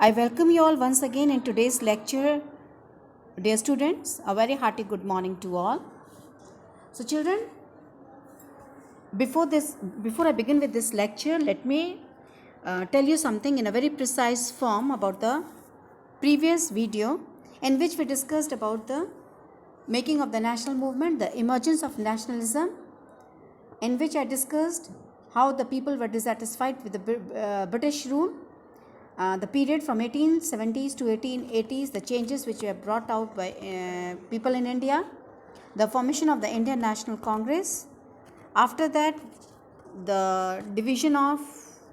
I welcome you all once again in today's lecture. Dear students, a very hearty good morning to all. So children, before I begin with this lecture, let me tell you something in a very precise form about the previous video in which we discussed about the making of the national movement, the emergence of nationalism, in which I discussed how the people were dissatisfied with the British rule, the period from 1870s to 1880s, the changes which were brought out by people in India, the formation of the Indian National Congress. After that, the division of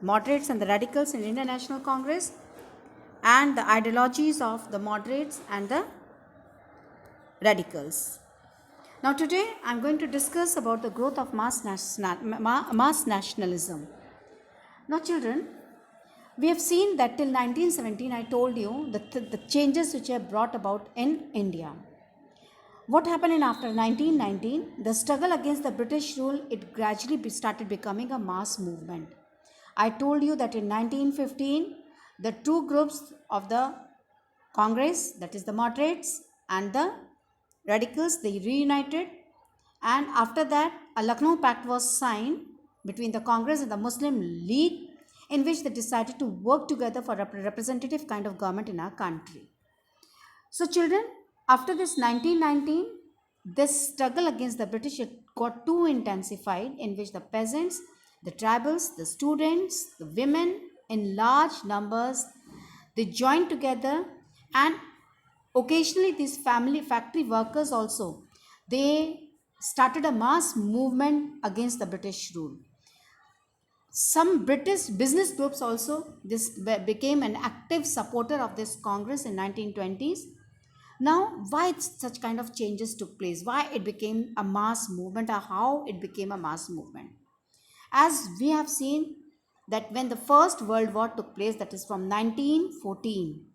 moderates and the radicals in Indian National Congress, and the ideologies of the moderates and the radicals. Now today I am going to discuss about the growth of mass nationalism. Now children, we have seen that till 1917 I told you the changes which are brought about in India. What happened in after 1919? The struggle against the British rule, it gradually started becoming a mass movement. I told you that in 1915 the two groups of the Congress, that is the moderates and the radicals, they reunited, and after that a Lucknow Pact was signed between the Congress and the Muslim League, in which they decided to work together for a representative kind of government in our country. So children, after this 1919, this struggle against the British got too intensified, in which the peasants, the tribals, the students, the women in large numbers, they joined together, and occasionally these factory workers also, they started a mass movement against the British rule. Some British business groups also became an active supporter of this Congress in 1920s. Now, why such kind of changes took place? Why it became a mass movement, or how it became a mass movement? As we have seen that when the First World War took place, that is from 1914,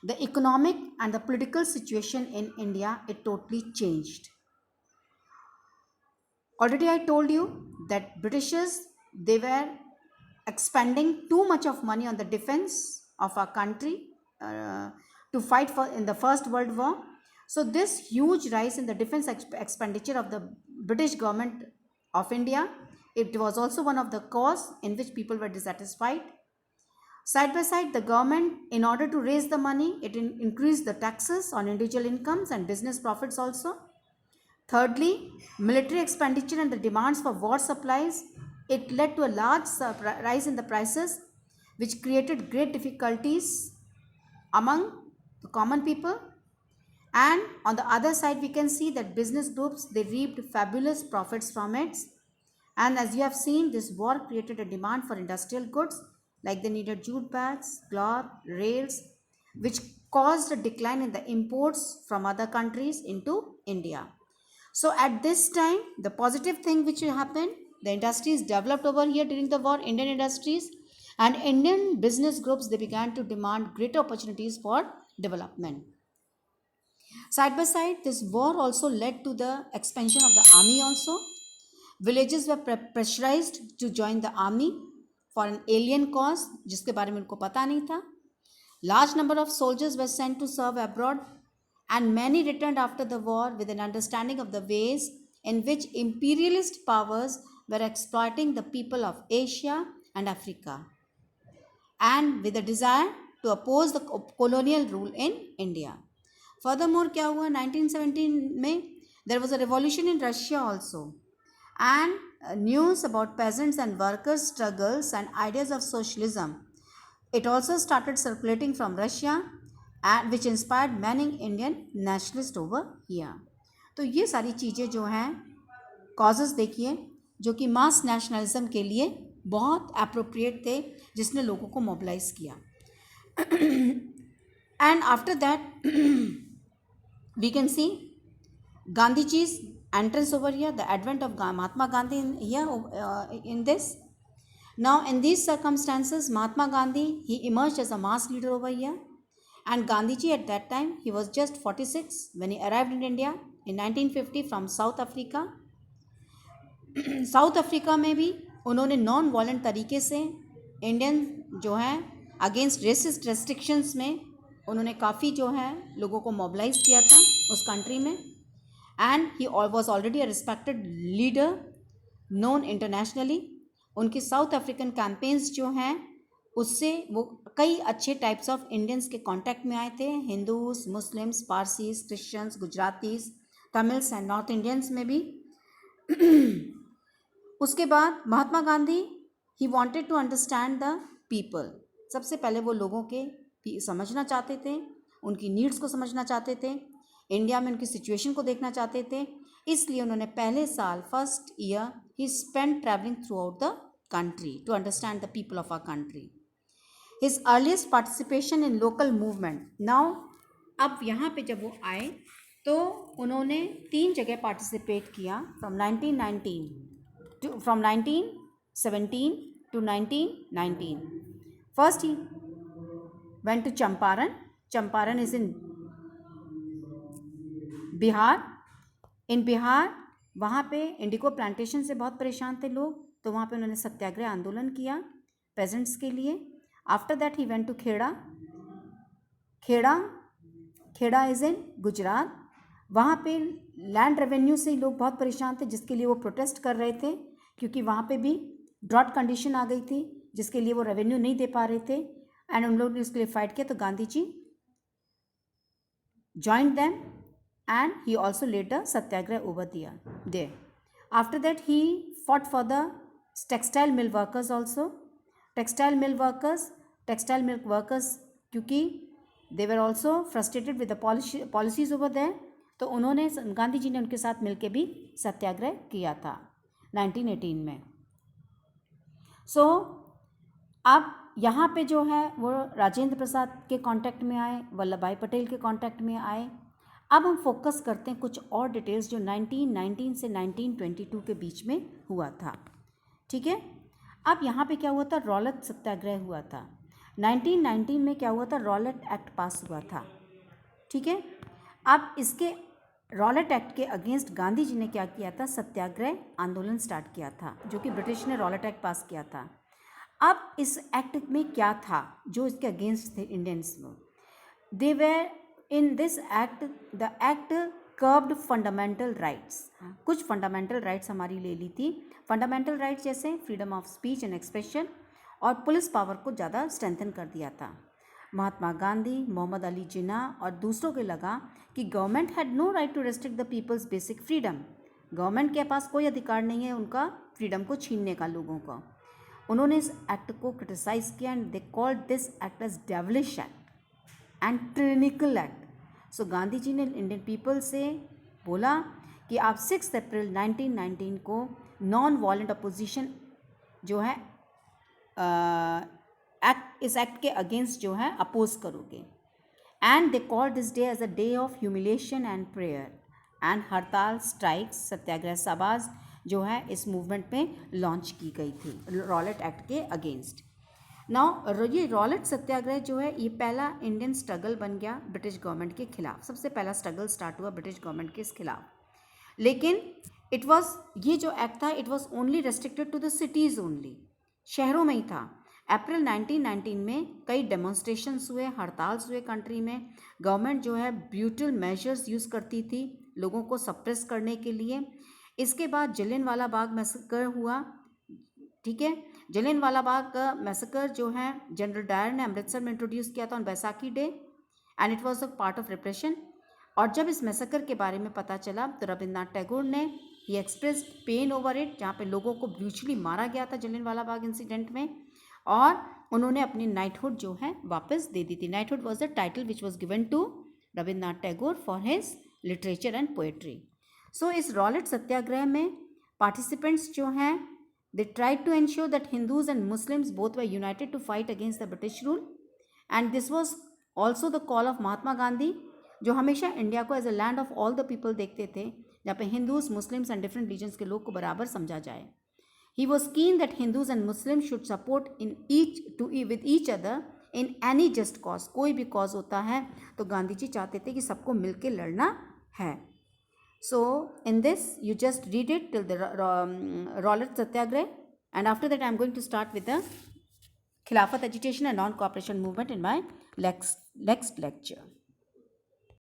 the economic and the political situation in India, it totally changed. Already I told you that Britishers, they were expending too much of money on the defense of our country to fight for in the First World War. So this huge rise in the defense expenditure of the British government of India, it was also one of the cause in which people were dissatisfied. Side by side, the government, in order to raise the money, it increased the taxes on individual incomes and business profits also. Thirdly, military expenditure and the demands for war supplies, it led to a large rise in the prices, which created great difficulties among the common people. And on the other side, we can see that business groups, they reaped fabulous profits from it. And as you have seen, this war created a demand for industrial goods, like they needed jute bags, cloth, rails, which caused a decline in the imports from other countries into India. So at this time, the positive thing which happened, the industries developed over here during the war, Indian industries, and Indian business groups, they began to demand greater opportunities for development. Side by side, this war also led to the expansion of the army also. Villages were pressurized to join the army for an alien cause, जिसके बारे में उनको पता नहीं था. Large number of soldiers were sent to serve abroad, and many returned after the war with an understanding of the ways in which imperialist powers were exploiting the people of Asia and Africa, and with a desire to oppose the colonial rule in India. Furthermore, क्या हुआ 1917 में, there was a revolution in Russia also, and news about peasants and workers' struggles and ideas of socialism, it also started circulating from Russia, and which inspired many Indian nationalists over here. तो ये सारी चीज़ें जो हैं causes देखिए, जो कि मास nationalism के लिए बहुत अप्रोप्रिएट थे, जिसने लोगों को मोबिलाइज किया. And after that we can see Gandhiji's entrance over here, the advent of Mahatma Gandhi in this. Now in these circumstances, Mahatma Gandhi, he emerged as a mass leader over here, and Gandhiji at that time, he was just 46 when he arrived in India in 1950 from South Africa. South Africa में भी उन्होंने non violent तरीके से Indian जो हैं against resist restrictions में उन्होंने काफ़ी जो है लोगों को मोबिलाइज किया था उस कंट्री में, and he was already a respected leader known internationally. उनकी साउथ अफ्रीकन कैंपेन्स जो हैं उससे वो कई अच्छे टाइप्स ऑफ इंडियंस के कांटेक्ट में आए थे, Hindus, Muslims, Parsis, Christians, Gujaratis, Tamils and north Indians में भी। उसके बाद Mahatma Gandhi he wanted to understand the people. सबसे पहले वो लोगों के समझना चाहते थे, उनकी नीड्स को समझना चाहते थे, इंडिया में उनकी सिचुएशन को देखना चाहते थे। इसलिए उन्होंने पहले साल first year he spend travelling through out the country to understand the people of our country. His earliest participation in local movement. Now, अब यहाँ पे जब वो आए तो उन्होंने 3 जगह पार्टिसिपेट किया from 1917 to 1919. First he went to Champaran. Champaran is in Bihar. इन बिहार वहाँ पे इंडिको प्लांटेशन से बहुत परेशान थे लोग, तो वहाँ पे उन्होंने सत्याग्रह आंदोलन किया पेजेंट्स के लिए। After that he went to Kheda. Kheda is in Gujarat. वहाँ पे लैंड रेवेन्यू से लोग बहुत परेशान थे, जिसके लिए वो प्रोटेस्ट कर रहे थे, क्योंकि वहाँ पे भी ड्रॉट कंडीशन आ गई थी, जिसके लिए वो रेवेन्यू नहीं दे पा रहे थे, एंड उन लोगों ने उसके लिए फाइट किया। तो Gandhi ji joined them and he also led a satyagraha over there. After that he fought for the textile mill workers also. Textile mill workers क्योंकि they were also frustrated with the policies over there, तो उन्होंने गांधी जी ने उनके साथ मिलकर भी सत्याग्रह किया था 1918 में। सो अब यहाँ पे जो है वो राजेंद्र प्रसाद के कांटेक्ट में आए, वल्लभ भाई पटेल के कांटेक्ट में आए। अब हम फोकस करते हैं कुछ और डिटेल्स जो 1919 से 1922 के बीच में हुआ था। ठीक है, अब यहाँ पे क्या हुआ था, रॉलेट सत्याग्रह हुआ था। 1919 में क्या हुआ था, रॉलेट एक्ट पास हुआ था। ठीक है, अब इसके रॉलेट एक्ट के अगेंस्ट गांधी जी ने क्या किया था, सत्याग्रह आंदोलन स्टार्ट किया था, जो कि ब्रिटिश ने रॉलेट एक्ट पास किया था। अब इस एक्ट में क्या था जो इसके अगेंस्ट थे इंडियंस में, they were in this act, the act curved fundamental rights. कुछ फंडामेंटल राइट्स हमारी ले ली थी। फंडामेंटल राइट्स जैसे freedom of speech and expression, और पुलिस पावर को ज़्यादा स्ट्रेंथन कर दिया था। महात्मा गांधी, मोहम्मद अली जिन्ना और दूसरों को लगा कि government had no right to restrict the people's basic freedom. Government के पास कोई अधिकार नहीं है उनका फ्रीडम को छीनने का लोगों को। उन्होंने इस एक्ट को क्रिटिसाइज किया and they called this act as devilish act and tyrannical act. So Gandhi ji ने इंडियन पीपल से बोला कि आप 6 अप्रैल 1919 को नॉन वायलेंट अपोजिशन जो है इस एक्ट के अगेंस्ट जो है अपोज करोगे। And they call this day as a day of humiliation and prayer, and हड़ताल, स्ट्राइक्स, सत्याग्रह सभाज जो है इस मूवमेंट में लॉन्च की गई थी रॉलेट एक्ट के अगेंस्ट। नाउ ये रॉलेट सत्याग्रह जो है ये पहला इंडियन स्ट्रगल बन गया ब्रिटिश गवर्नमेंट के खिलाफ। सबसे पहला स्ट्रगल स्टार्ट हुआ ब्रिटिश गवर्नमेंट के खिलाफ। लेकिन इट वॉज, ये जो एक्ट था it was only restricted to the cities only, शहरों में ही था। अप्रैल 1919 में कई डेमोन्स्ट्रेशंस हुए, हड़ताल्स हुए कंट्री में। गवर्नमेंट जो है ब्रूटल मेजर्स यूज़ करती थी लोगों को सप्रेस करने के लिए। इसके बाद जलियांवाला बाग मैसेकर हुआ। ठीक है, जलियांवाला बाग का मैसेकर जो है जनरल डायर ने अमृतसर में इंट्रोड्यूस किया था on Baisakhi day, and it was a part of repression. और जब इस मैसेकर के बारे में पता चला तो रविन्द्रनाथ टैगोर ने ही एक्सप्रेस्ड पेन ओवर इट, जहाँ पे लोगों को ब्रूचली मारा गया था जलियांवाला बाग इंसिडेंट में, और उन्होंने अपनी नाइटहुड जो है वापस दे दी थी। Knighthood was the title which was given to Rabindranath Tagore for his literature and poetry. So इस रॉलेट सत्याग्रह में पार्टिसिपेंट्स जो हैं they tried to ensure that Hindus and Muslims both were united to fight against the British rule, and this was also the call of Mahatma Gandhi, जो हमेशा India को as a land of all the people देखते थे, जहाँ पे Hindus, Muslims and different religions के लोग को बराबर समझा जाए। He was keen that Hindus and Muslims should support with each other in any just cause. कोई भी cause होता है तो गांधी जी चाहते थे कि सबको मिलके लड़ना है। So in this you just read it till the Rowlatt Satyagraha, and after that I am going to start with the Khilafat agitation and non-cooperation movement in my next lecture.